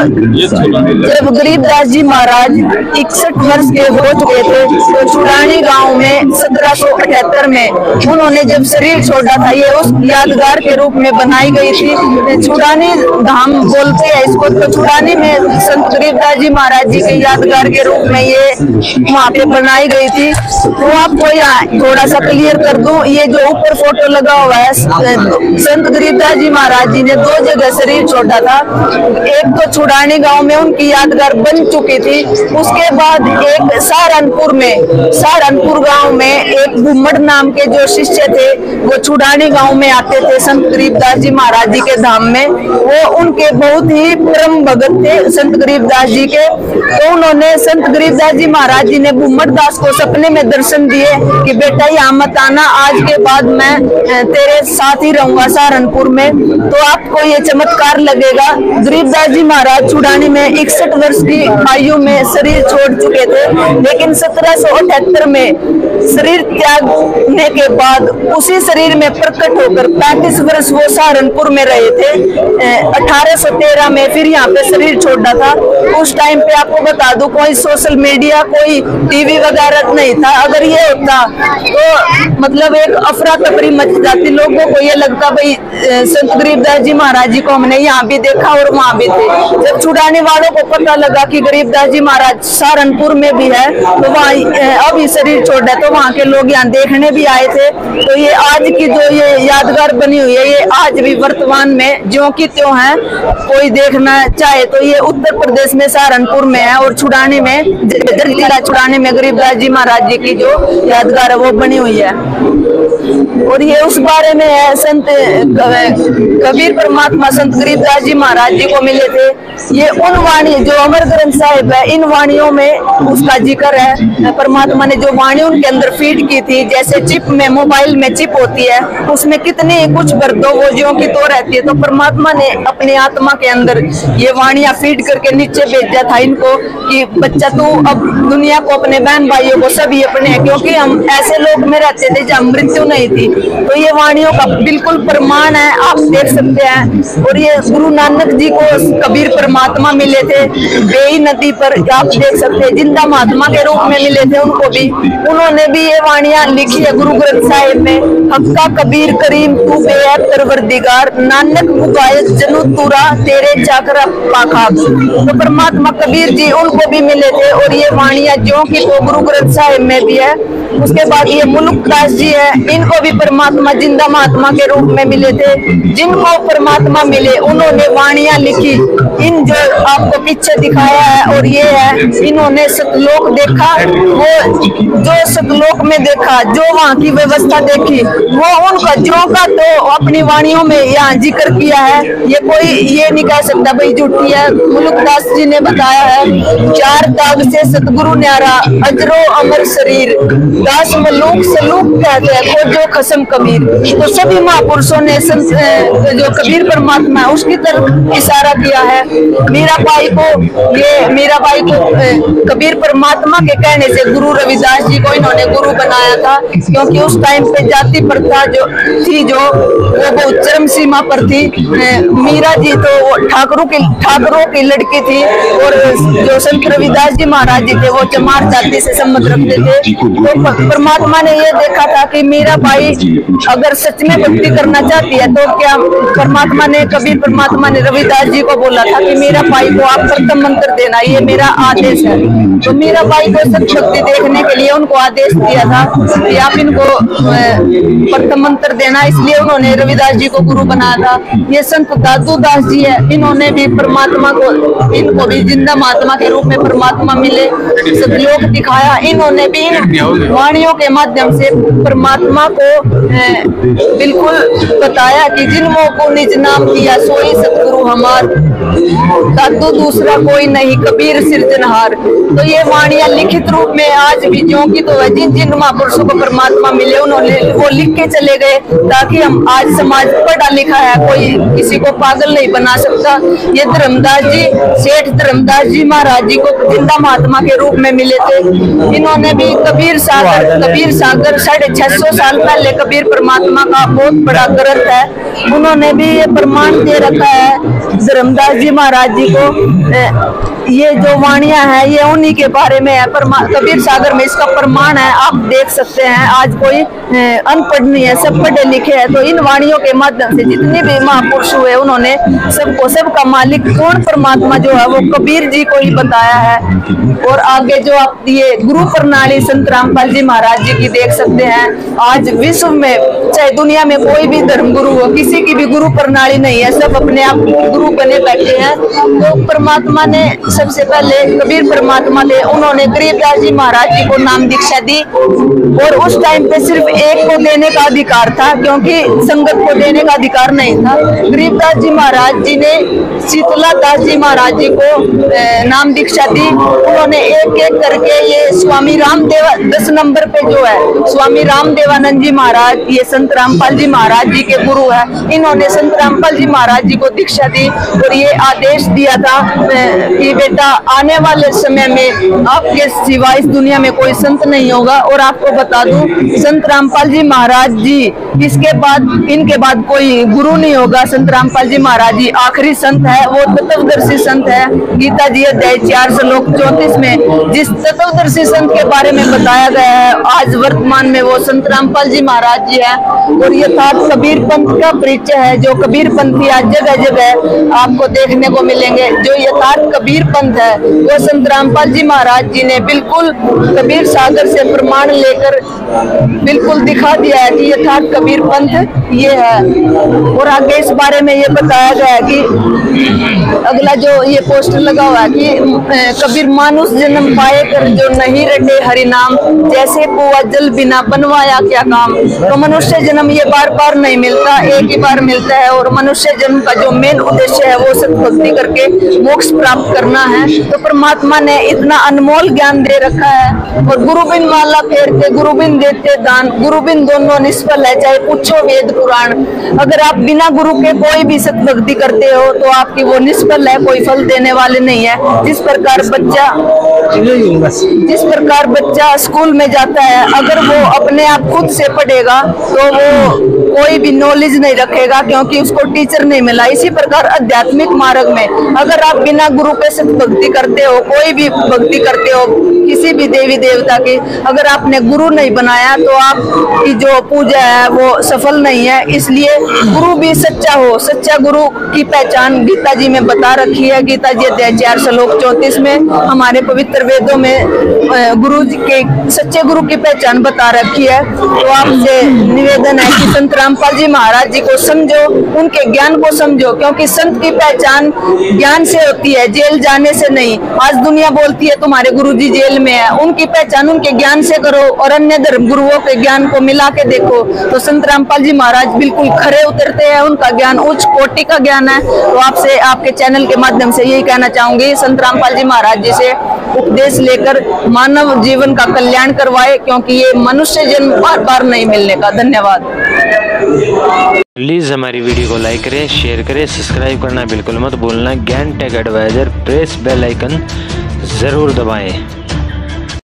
जब गरीबदास जी महाराज 61 वर्ष के हो चुके थे तो चुड़ानी गांव में 1778 में उन्होंने जब शरीर छोड़ा था, ये उस यादगार के रूप में बनाई गई थी। चुड़ानी धाम बोलते हैं इसको। तो चुड़ानी में संत गरीबदास जी महाराज जी के यादगार के रूप में ये वहाँ पे बनाई गई थी। तो आपको यहाँ थोड़ा सा क्लियर कर दूं, ये जो ऊपर फोटो लगा हुआ है, संत गरीबदास जी महाराज जी ने 2 जगह शरीर छोड़ा था। एक तो चुड़ानी गांव में उनकी यादगार बन चुकी थी, उसके बाद एक सहारनपुर गांव में एक घुम्मट नाम के जो शिष्य थे वो चुड़ानी गांव में आते थे संत गरीबदास जी महाराज जी के धाम में। वो उनके बहुत ही परम भगत थे संत गरीबदास जी के। तो उन्होंने संत गरीबदास जी महाराज जी ने घुम्मट दास को सपने में दर्शन दिए कि बेटा यहाँ मत आना, आज के बाद मैं तेरे साथ ही रहूंगा सहारनपुर में। तो आपको ये चमत्कार लगेगा। गरीबदास जी महाराज चुड़ानी में 61 वर्ष की आयु में शरीर छोड़ चुके थे, लेकिन 1778 में शरीर त्यागने के बाद उसी शरीर में प्रकट होकर 35 वर्ष वो सहारनपुर में रहे थे। 1813 में फिर यहाँ पे शरीर छोड़ा था। उस टाइम पे आपको बता दूं कोई सोशल मीडिया, कोई टीवी वगैरह नहीं था। अगर ये होता तो मतलब एक अफरा तफरी मच जाती, लोगों को ये लगता भाई संत गरीबदास जी महाराज जी को हमने यहाँ भी देखा और वहाँ भी थे। जब चुड़ाने वालों को पता लगा कि गरीबदास जी महाराज सहारनपुर में भी है तो वहाँ अब ये शरीर छोड़ा, तो वहाँ के लोग यहाँ देखने भी आए थे। तो ये आज की जो ये यादगार बनी हुई है, ये आज भी वर्तमान में ज्यों की त्यों है। कोई देखना चाहे तो ये उत्तर प्रदेश में सहारनपुर में है और चुड़ानी में, जिला चुड़ानी में गरीबदास जी महाराज जी की जो यादगार है वो बनी हुई है। और ये उस बारे में है, संत कबीर परमात्मा संत गरीबदास जी महाराज जी को मिले थे। ये उन वाणी जो अमर ग्रंथ साहिब है, इन वाणियों में उसका जिक्र है। परमात्मा ने जो वाणी उनके अंदर फीड की थी, जैसे चिप में, मोबाइल में चिप होती है, उसमें कितनी कुछ भर दो वो ज्यों की तो रहती है। तो परमात्मा ने अपनी आत्मा के अंदर ये वाणियां फीड करके नीचे भेजा था इनको कि बच्चा तू अब दुनिया को, अपने बहन भाइयों को सभी अपने, क्योंकि हम ऐसे लोग में रहते थे जहाँ मृत्यु नहीं थी। तो ये वाणियों का बिल्कुल प्रमाण है, आप देख सकते हैं। और ये गुरु नानक जी को कबीर परमात्मा मिले थे बेई नदी पर, आप देख सकते हैं, जिंदा महात्मा के रूप में मिले थे उनको भी। उन्होंने भी ये वाणियां लिखी है गुरु ग्रंथ साहिब में। हक्का कबीर करीम तू बेअब परवरदिगार, नानक मुगायत जनु तुरा तेरे चाकरा पाखाब। तो परमात्मा कबीर जी उनको भी मिले थे और ये वाणियां जो कि तो गुरु ग्रंथ साहिब में भी है। उसके बाद ये मुल्कदास जी है, इनको भी परमात्मा जिंदा महात्मा के रूप में मिले थे। जिनको परमात्मा मिले उन्होंने वाणियां लिखी। इन जो आपको पीछे दिखाया है और ये है, इन्होंने सतलोक देखा, वो जो सतलोक में देखा, जो वहाँ की व्यवस्था देखी, वो उनका जो का तो अपनी वाणियों में यहाँ जिक्र किया है। ये कोई ये नहीं कह सकता भाई झूठी है। मुल्कदास जी ने बताया है, 4 दाग से सतगुरु न्यारा, अजरो अमर शरीर, दास मलूक सलूक कहते हैं को जो खसम कबीर। तो सभी महापुरुषों ने जो कबीर परमात्मा है उसकी तरफ इशारा किया है। मीराबाई को कबीर परमात्मा के कहने से गुरु रविदास जी को इन्होंने गुरु बनाया था, क्योंकि उस टाइम पे जाति प्रथा जो थी वो बहुत चरम सीमा पर थी। मीरा जी तो ठाकुरों की लड़की थी और जो संत रविदास जी महाराज जी थे वो चमार जाति से संबंध रखते थे। तो परमात्मा ने ये देखा था कि मीराबाई अगर सच में भक्ति करना चाहती है तो क्या परमात्मा ने, कबीर परमात्मा ने रविदास जी को बोला था कि मीराबाई को आप प्रथम मंत्र देना, ये मेरा आदेश है। तो मीराबाई को सच भक्ति देखने के लिए उनको आदेश दिया था कि आप इनको प्रथम मंत्र देना, इसलिए उन्होंने रविदास जी को गुरु बनाया था। ये संत दादू दास जी है, इन्होंने भी परमात्मा को, इनको भी जिंदा महात्मा के रूप में परमात्मा मिले, सतलोक दिखाया। इन्होंने भी वाणियों के माध्यम से परमात्मा को बिल्कुल बताया कि जिन्हों को निज नाम दिया सोई सतगुरु हमार, दादू दूसरा कोई नहीं कबीर सिरजनहार। तो ये वाणियां लिखित रूप में आज भी ज्यों की तो है। जिन जिन महापुरुषों को परमात्मा मिले उन्होंने वो लिख के चले गए, ताकि हम आज समाज पढ़ा लिखा है, कोई किसी को पागल नहीं बना सकता। ये धर्मदास जी, सेठ धर्मदास जी महाराज जी को जिंदा महात्मा के रूप में मिले थे। इन्होंने भी कबीर सागर 650 साल पहले कबीर परमात्मा का बहुत बड़ा ग्रंथ है, उन्होंने भी ये प्रमाण दे रखा है धर्मदास जी महाराज जी को। ये जो वाणियां हैं ये उन्हीं के बारे में है, कबीर सागर में इसका प्रमाण है, आप देख सकते हैं। आज कोई अनपढ़ नहीं है, सब पढ़े लिखे हैं। तो इन वाणियों के माध्यम से जितने भी महापुरुष हुए उन्होंने सबको, सबका मालिक पूर्ण परमात्मा जो है वो कबीर जी को ही बताया है। और आगे जो आप ये गुरु प्रणाली संत रामपाल जी महाराज जी की देख सकते हैं। आज विश्व में चाहे दुनिया में कोई भी धर्म गुरु हो, किसी की भी गुरु प्रणाली नहीं है, सब अपने आप गुरु बने बैठे हैं। तो परमात्मा ने सबसे पहले कबीर परमात्मा थे, उन्होंने गरीबदास जी महाराज जी को नाम दीक्षा दी। और उस टाइम पे सिर्फ एक को देने का अधिकार था, क्योंकि संगत को देने का अधिकार नहीं था। गरीबदास जी महाराज जी ने शीतला दास जी महाराज जी को नाम दीक्षा दी। उन्होंने एक एक करके ये स्वामी रामदेव 10 नंबर पे जो है स्वामी रामदेवानंद जी महाराज, ये संत रामपाल जी महाराज जी के गुरु है, इन्होंने संत रामपाल जी महाराज जी को दीक्षा दी और ये आदेश दिया था कि बेटा आने वाले समय में आपके सिवा इस दुनिया में कोई संत नहीं होगा। और आपको बता दूं, संत रामपाल जी महाराज जी इसके बाद, इनके बाद कोई गुरु नहीं होगा। संत रामपाल जी महाराज जी आखिरी संत है, वो तत्वदर्शी संत है। गीता जी अध्याय 4 श्लोक 34 में जिस तत्वदर्शी संत के बारे में बताया गया है, आज वर्तमान में वो संत रामपाल जी महाराज जी है। और यथार्थ कबीर पंथ का परिचय है, जो कबीर पंथी आज जगह जगह आपको देखने को मिलेंगे। जो यथार्थ कबीर पंथ है वो संत रामपाल जी महाराज जी ने बिल्कुल कबीर सागर से प्रमाण लेकर बिल्कुल दिखा दिया है कि यथार्थ कबीर पंथ ये है। और आगे इस बारे में ये बताया गया है कि अगला जो ये पोस्टर लगा हुआ है कि कबीर मानुष जन्म पाए कर जो नहीं रटे हरि नाम, जैसे कुआं जल बिना बनवाया क्या काम। तो मनुष्य जन्म ये बार बार नहीं मिलता, एक ही बार मिलता है। और मनुष्य जन्म का जो मेन उद्देश्य है वो सत्भक्ति करके मोक्ष प्राप्त करना है। तो परमात्मा ने इतना अनमोल ज्ञान दे रखा है। और गुरुबिन माला फेरते गुरुबिन देते दान, गुरुबिन दोनों निष्फल है, चाहे पूछो वेद पुराण। अगर आप बिना गुरु के कोई भी सत्भक्ति करते हो तो आपकी वो निष्फल है, कोई फल देने वाले नहीं है। जिस प्रकार बच्चा स्कूल में जाता है, अगर वो अपने आप खुद से पढ़ेगा तो वो कोई भी नॉलेज नहीं रखेगा, क्योंकि उसको टीचर नहीं मिला। इसी प्रकार आध्यात्मिक मार्ग में अगर आप बिना गुरु के भक्ति करते हो, कोई भी भक्ति करते हो किसी भी देवी देवता की, अगर आपने गुरु नहीं बनाया तो आपकी जो पूजा है वो सफल नहीं है। इसलिए गुरु भी सच्चा हो, सच्चा गुरु की पहचान गीता जी में बता रखी है। गीता जी अध्याय 4 श्लोक 34 में हमारे पवित्र वेदों में गुरु के, सच्चे गुरु की पहचान बता रखी है। तो आपसे निवेदन है कि संत रामपाल जी महाराज जी को समझो, उनके ज्ञान को समझो, क्योंकि संत की पहचान ज्ञान से होती है, जेल जाने से नहीं। आज दुनिया बोलती है तुम्हारे गुरुजी जेल में है, उनकी पहचान उनके ज्ञान से करो और अन्य धर्म गुरुओं के ज्ञान को मिला के देखो तो संत रामपाल जी महाराज बिल्कुल खरे उतरते हैं। उनका ज्ञान उच्च कोटि का ज्ञान है। तो आपसे, आपके चैनल के माध्यम से यही कहना चाहूंगी, संत रामपाल जी महाराज जी से उपदेश लेकर मानव जीवन का कल्याण करवाए, क्योंकि ये मनुष्य जन्म बार बार नहीं मिलने का। धन्यवाद। प्लीज़ हमारी वीडियो को लाइक करें, शेयर करें, सब्सक्राइब करना बिल्कुल मत भूलना। Gyan tech advisor press bell icon ज़रूर दबाएं।